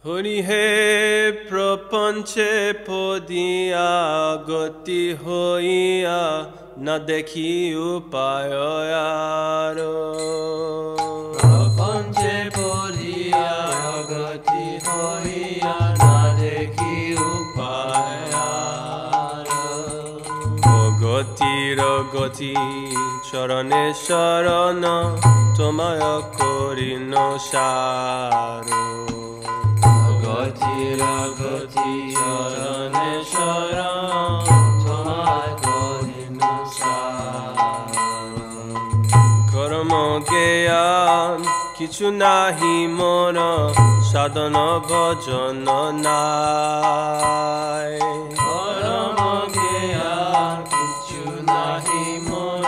হরি হে প্রপঞ্চে পদিয়া গতি হইয়া না দেখি উপায় প্রপঞ্চে পদিয়া গতি হইয়া না দেখি উপায় গতির গতি চরণে শরণ তোমায় করিন সার গতির গতি চরণে শরণ তোমায় করিন সার কর্ম জ্ঞান কিছু নাহি মোর সাধন ভজন নাই কর্ম জ্ঞান কিছু নাহি মোর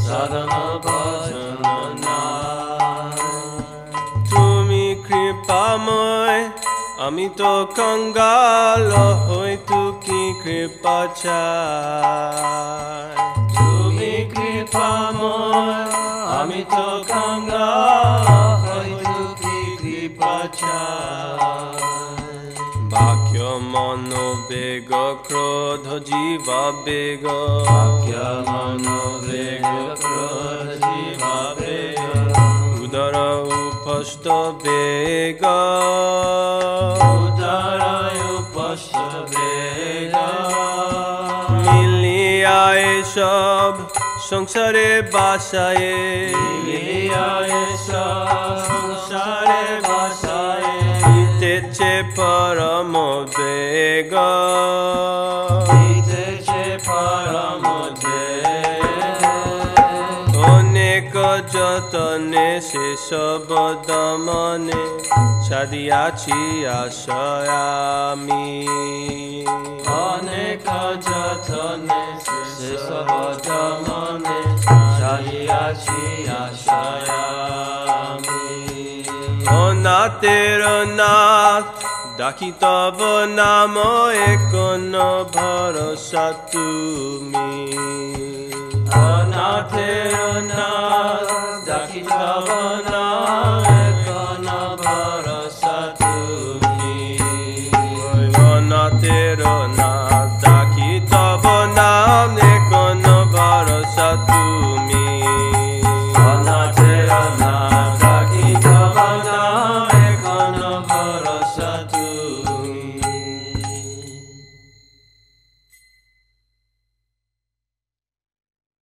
সাধন ভজন নাই তুমি কৃপাময় আমি তো কঙ্গাল হইতু কি কৃপা চাই তুমি কৃপাময় আমি তো কঙ্গাল হইতু কি কৃপা চাই বাক্য মনোবেগ ক্রোধ জীবা বেগ বাক্য মনোবেগ ক্রোধ জীবা বেগ উদর উপস্থ বেগ উদর উপস্থ বেগ মিলিয়া সব সংসারে বাসায় মিলিয়া এসব সংসারে বাসায় ইতেছে পরম বেগ দিতেছে পরম বেগ অনেক যতনে শেষব দমনে ছাড়িয়াছি আশয় আমি অনেক যতনে সেসব দমনে ছাড়িয়াছি আশায় আমি অনাথের নাথ ডাকি তব নাম একন ভরসা তুমি অনাথের নাথ ডাকি তব নাম